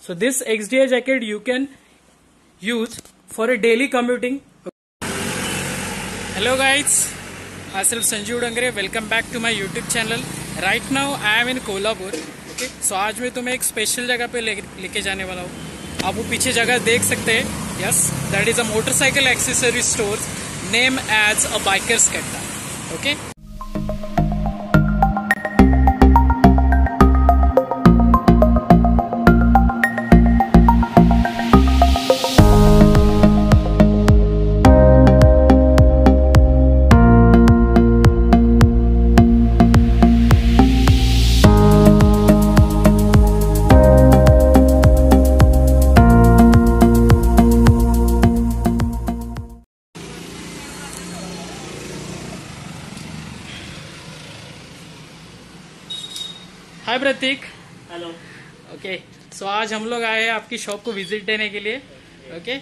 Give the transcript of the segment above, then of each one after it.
So this XDA jacket you can use for a daily commuting. Hello guys, myself Sanjeev Dangre. Welcome back to my YouTube channel. Right now I am in Kolhapur. Okay, so आज मैं तुम्हें एक special जगह पे लेके जाने वाला हूँ. आप वो पीछे जगह देख सकते हैं. Yes, that is a motorcycle accessory store named as a Biker's Ketta. Okay. Hi Pratik. Hello. Okay, so आज हम लोग आए हैं आपकी शॉप को विजिट देने के लिए. Okay.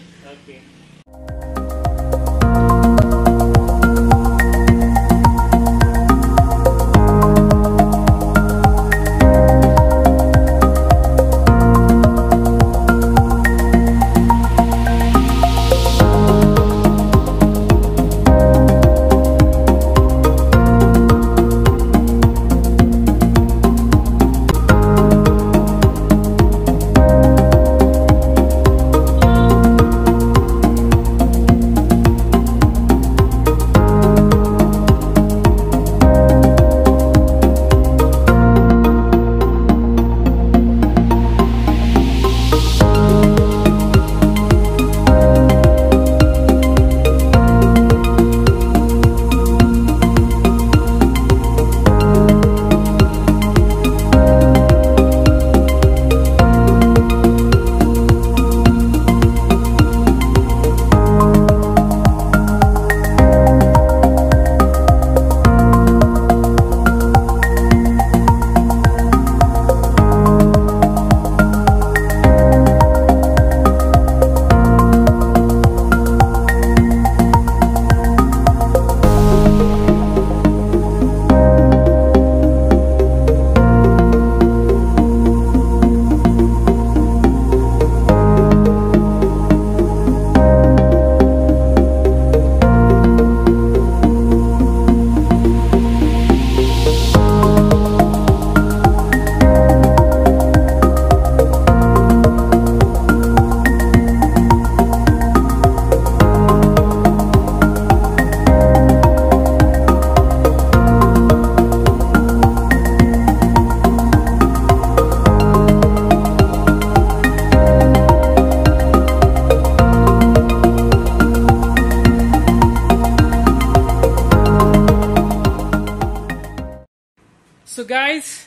So guys,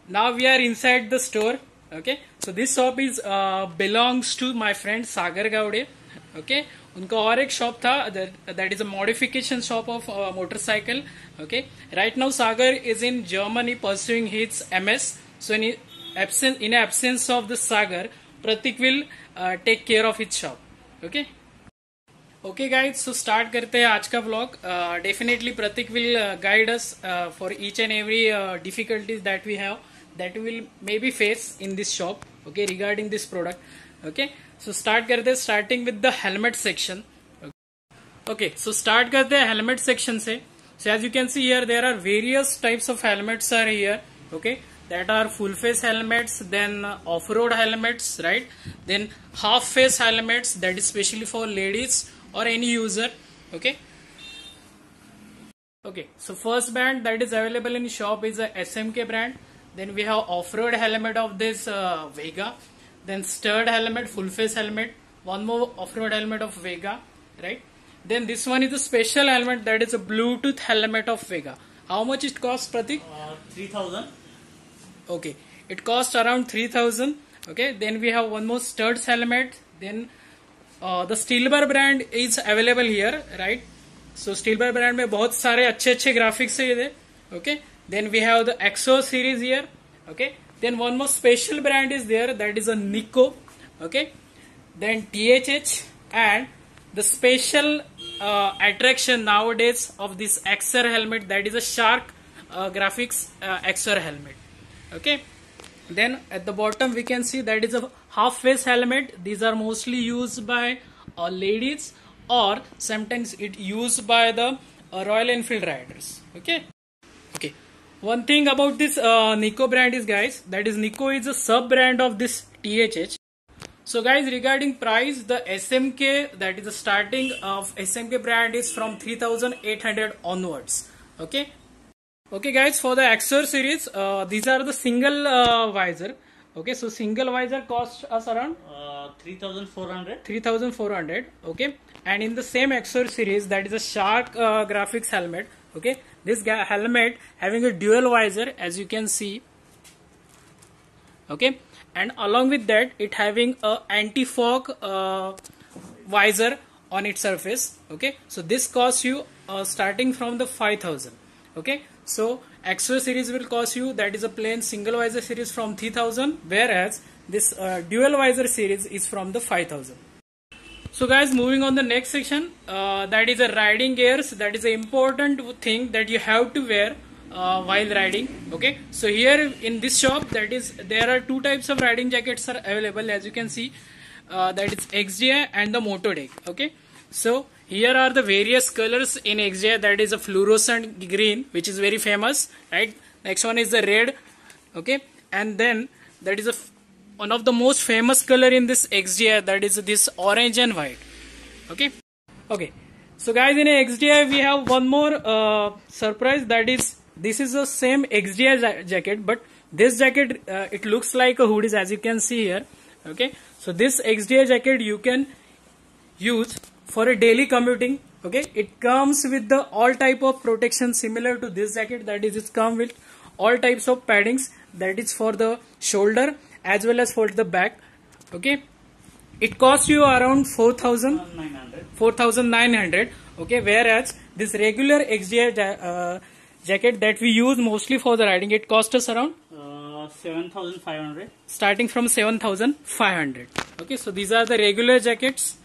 now we are inside the store. Okay, so this shop is belongs to my friend Sagar Gaude. Okay, उनका और एक शॉप था, that is a modification shop of motorcycle. Okay, right now Sagar is in Germany pursuing his MS. So in absence of the Sagar, Pratik will take care of his shop. Okay. Okay guys, so start करते हैं आज का vlog. Definitely Pratik will guide us for each and every difficulties that we have, that we will maybe face in this shop. Okay, regarding this product. Okay, so start करते हैं, starting with the helmet section. Okay, so start करते हैं helmet section से. So as you can see here, there are various types of helmets are here. Okay, that are full face helmets, then off-road helmets, right? Then half face helmets, that is specially for ladies or any user. Okay, so first brand that is available in shop is a SMK brand. Then we have off-road helmet of this Vega, then stirred helmet, full face helmet, one more off-road helmet of Vega, right? Then this one is a special helmet, that is a Bluetooth helmet of Vega. How much it costs, Pratik? 3,000. Okay, it costs around 3,000. Okay, then we have one more studs helmet. Then the Steelbar brand is available here, right? So Steelbar brand में बहुत सारे अच्छे graphics है ये. Okay, then we have the Exo series here. Okay, then one more special brand is there, that is a Nikko. Okay, then THH, and the special attraction nowadays of this XR helmet, that is a Shark graphics XR helmet. Okay, then at the bottom we can see that is a half face helmet. These are mostly used by ladies, or sometimes it used by the Royal Enfield riders. Okay. One thing about this Nico brand is, guys, that is Nico is a sub brand of this THH. So guys, regarding price, the SMK, that is the starting of SMK brand is from 3,800 onwards. Okay guys, for the Axor series, these are the single visor. Okay, so single visor costs us around 3,400. Okay, and in the same Axor series, that is a Shark graphics helmet. Okay, this helmet having a dual visor, as you can see. Okay, and along with that, it having a anti-fog visor on its surface. Okay, so this costs you starting from the 5,000. Okay, so Axor series will cost you, that is a plain single visor series, from 3,000, whereas this dual visor series is from the 5,000. So guys, moving on the next section, that is a riding gears. That is an important thing that you have to wear while riding. Okay, so here in this shop, that is, there are two types of riding jackets are available, as you can see. That is XDI and the Moto Deck. Okay, so here are the various colors in XDI. That is a fluorescent green, which is very famous, right? Next one is the red. Okay, and then that is one of the most famous color in this XDI, that is this orange and white. Okay, so guys, in XDI we have one more surprise, that is, this is the same XDI jacket, but this jacket it looks like a hoodie, as you can see here. Okay, so this XDI jacket you can use for a daily commuting. Okay, it comes with the all type of protection similar to this jacket, that is, it comes with all types of paddings, that is for the shoulder as well as for the back. Okay, it costs you around 4,900. Okay, whereas this regular XDI jacket that we use mostly for the riding, it costs us around 7,500, starting from 7,500. Okay, so these are the regular jackets.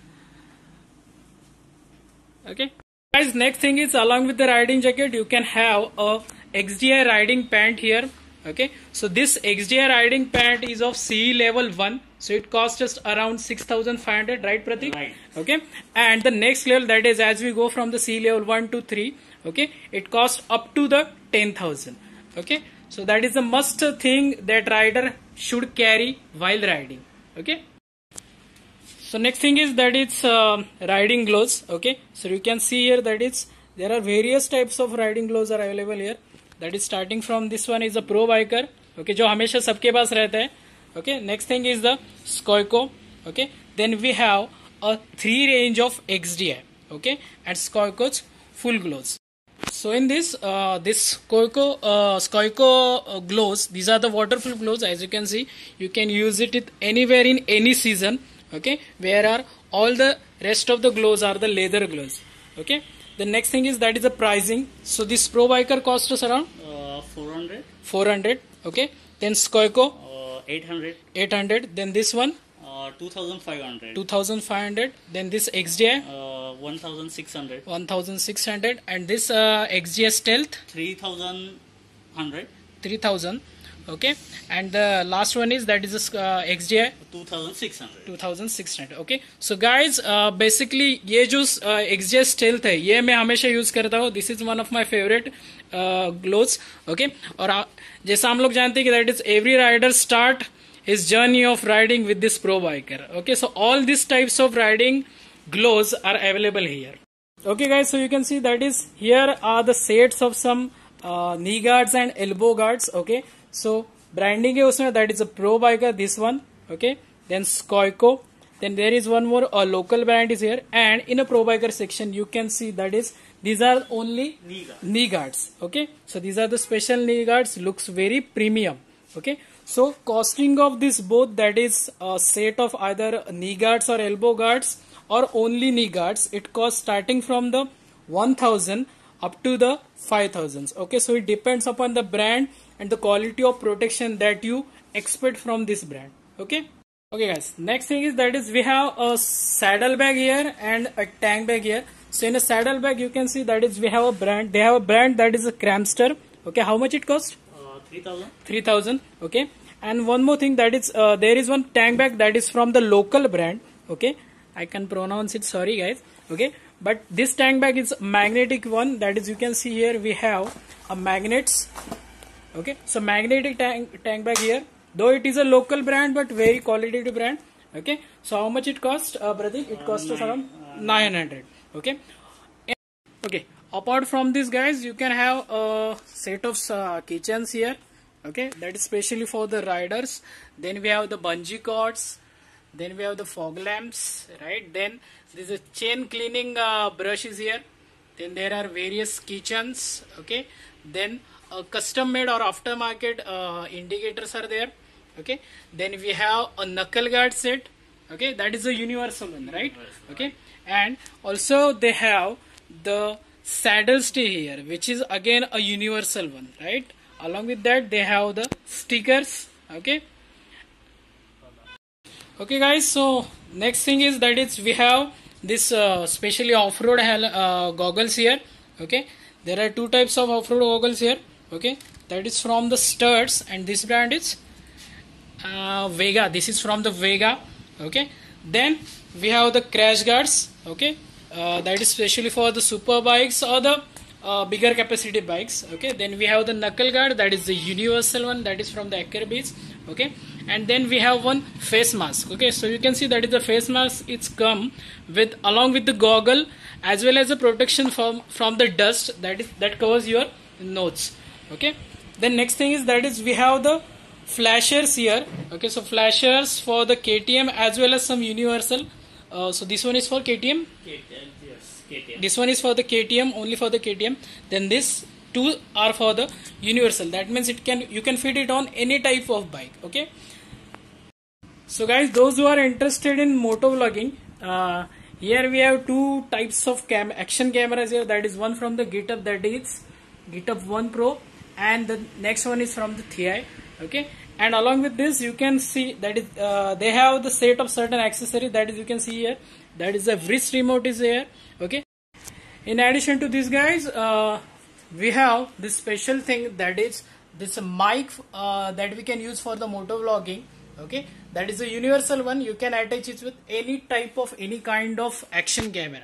Okay guys, next thing is, along with the riding jacket, you can have a XDI riding pant here. Okay, so this XDI riding pant is of CE level 1, so it costs us around 6,500, right Pratik? Right. Okay, and the next level, that is, as we go from the CE level 1 to 3, okay, it costs up to the 10,000. Okay, so that is the must thing that rider should carry while riding. Okay, so next thing is that it's riding gloves. Okay, so you can see here that it's, there are various types of riding gloves are available here. That is starting from this one is a Pro Biker. Okay, जो हमेशा सबके पास रहता है. Okay, next thing is the Skoiko. Okay, then we have a 3 range of XDI. Okay, and Skoiko's full gloves. So in this Skoiko gloves, these are the waterproof gloves. As you can see, you can use it anywhere in any season. Okay, where are all the rest of the gloves are the leather gloves. Okay, the next thing is that is the pricing. So this Pro Biker costs us around 400. Okay, then Skoiko 800. Then this one 2,500. Then this XDI 1,600. And this XDI Stealth 3,000. Okay, and the last one is that is XDI 2,600. Okay, so guys, basically ये जो XDI Stealth है, ये मैं हमेशा use करता हूँ. This is one of my favorite gloves. Okay, और जैसा हम लोग जानते हैं कि that is every rider start his journey of riding with this Pro Biker. Okay, so all these types of riding gloves are available here. Okay guys, so you can see that is here are the sets of some knee guards and elbow guards. Okay, so branding है उसमें, that is a Pro Biker, this one. Okay, then Skoiko, then there is one more local brand is here, and in a Pro Biker section you can see that is these are only knee guards. Okay, so these are the special knee guards, looks very premium. Okay, so costing of this both, that is a set of either knee guards or elbow guards or only knee guards, it costs starting from the 1,000 up to the 5,000. Okay, so it depends upon the brand and the quality of protection that you expect from this brand. Okay guys, next thing is that is we have a saddle bag here and a tank bag here. So in a saddle bag you can see that is we have a brand, that is a Cramster. Okay, how much it costs? 3,000. 3,000. Okay, And one more thing, that is there is one tank bag that is from the local brand. Okay, I can pronounce it, sorry guys. Okay, but this tank bag is magnetic one, that is you can see here we have a magnets. Okay, so magnetic tank bag here, though it is a local brand but very qualitative brand. Okay, so how much it cost, Pratik? It costs us around 900. Okay. Okay, apart from this guys, you can have a set of kitchens here. Okay, that is specially for the riders. Then we have the bungee cords, then we have the fog lamps, right? Then there is a chain cleaning brushes here. Then there are various kitchens. Okay, then custom made or aftermarket indicators are there. Okay, then we have a knuckle guard set. Okay, that is a universal one, right? Okay, and also they have the saddle stay here, which is again a universal one, right? Along with that they have the stickers. Okay, okay guys, so next thing is that is we have this specially off-road goggles here. Okay, there are two types of off-road goggles here. Okay, that is from the Studs, and this brand is Vega. This is from the Vega. Okay, then we have the crash guards. Okay, that is specially for the super bikes or the bigger capacity bikes. Okay, then we have the knuckle guard, that is the universal one, that is from the Ackerbees. Okay, and then we have one face mask. Okay, so you can see that is the face mask. It's come with along with the goggle as well as the protection from the dust that covers your nose. Okay, then next thing is that is we have the flashers here. Okay, so flashers for the KTM as well as some universal. So this one is for KTM. Yes, KTM. This one is for the KTM, only for the KTM. Then this two are for the universal. That means you can fit it on any type of bike. Okay. So guys, those who are interested in motovlogging, here we have two types of action cameras here. That is one from the GitHub, that is GitHub One Pro, and the next one is from the TI. Okay, and along with this you can see that is they have the set of certain accessories, that is you can see here, that is the wrist remote is here. Okay, in addition to this guys, we have this special thing, that is this mic that we can use for the motovlogging. Okay, that is a universal one. You can attach it with any type of any kind of action camera.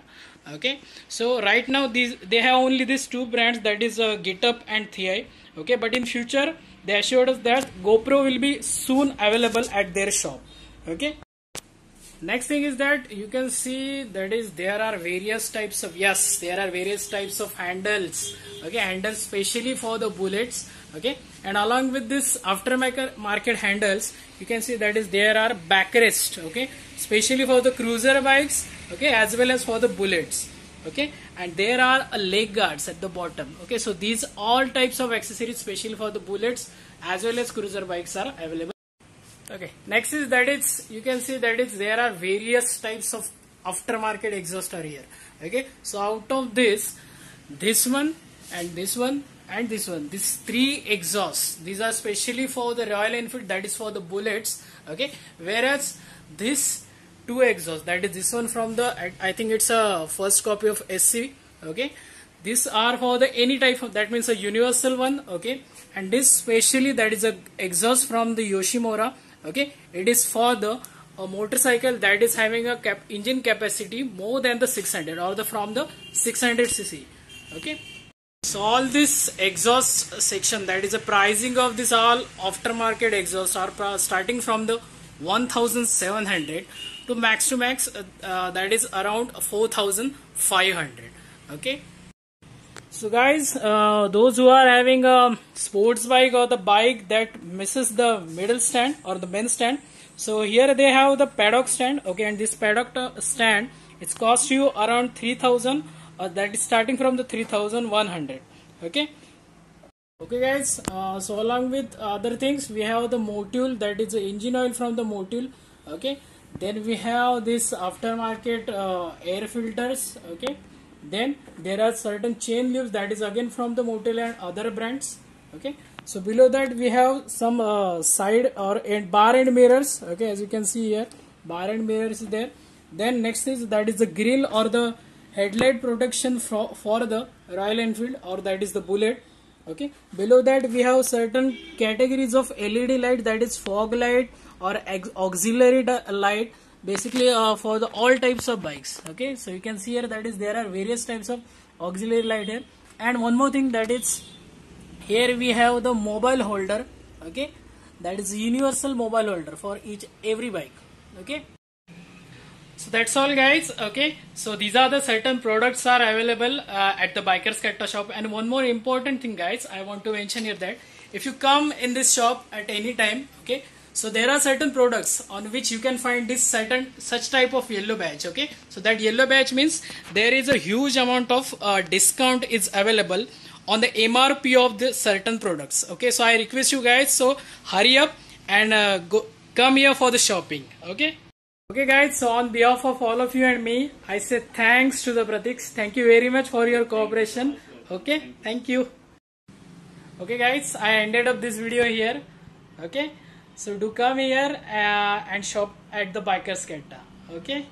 Okay, so right now they have only these two brands, that is GitHub and TI. Okay, but in future they assured us that GoPro will be soon available at their shop. Okay, next thing is that you can see that is there are various types of handles. Okay, handles specially for the bullets. Okay, and along with this aftermarket handles, you can see that is there are backrest. Okay, especially for the cruiser bikes. Okay, as well as for the bullets. Okay, and there are leg guards at the bottom. Okay, so these all types of accessories specially for the bullets as well as cruiser bikes are available. Okay, next is that it's you can see that it's there are various types of aftermarket exhaust are here. Okay, so out of this one and this one and this one, these three exhausts, these are specially for the Royal Enfield, that is for the bullets. Okay, whereas this two exhausts, that is this one from the I think it's a first copy of SC. Okay, these are for the any type of, that means a universal one. Okay, and this specially that is a exhaust from the Yoshimura. Okay, it is for the a motorcycle that is having a engine capacity more than the 600 or the from the 600cc. Okay, so all this exhaust section, that is the pricing of this all aftermarket exhausts are starting from the 1700 to max that is around 4500. Okay, so guys, those who are having a sports bike or the bike that misses the middle stand or the main stand, so here they have the paddock stand. Okay, and this paddock stand, it's cost you around 3000, that is starting from the 3100. Okay, okay guys, so along with other things, we have the Motul, that is the engine oil from the Motul. Okay, then we have this aftermarket air filters. Okay, then there are certain chain loops, that is again from the Motul and other brands. Okay, so below that we have some side or bar end mirrors. Okay, as you can see here, bar end mirrors is there. Then next is that is the grill or the headlight protection for the Royal Enfield, or that is the Bullet. Okay, below that we have certain categories of LED light, that is fog light or auxiliary light, basically for the all types of bikes. Okay, so you can see here that is there are various types of auxiliary light here. And one more thing, that is here we have the mobile holder. Okay, that is universal mobile holder for every bike. Okay, so that's all guys. Okay, so these are the certain products are available at the Bikers Ketta shop. And one more important thing guys, I want to mention here that if you come in this shop at any time, okay, so there are certain products on which you can find this certain such type of yellow badge. Okay, so that yellow badge means there is a huge amount of discount is available on the MRP of the certain products. Okay, so I request you guys, so hurry up and come here for the shopping. Okay. Okay guys, so on behalf of all of you and me, I say thanks to the Pratiks. Thank you very much for your cooperation. Okay, thank you. Okay guys, I ended up this video here. Okay, so do come here and shop at the Bikers Ketta. Okay.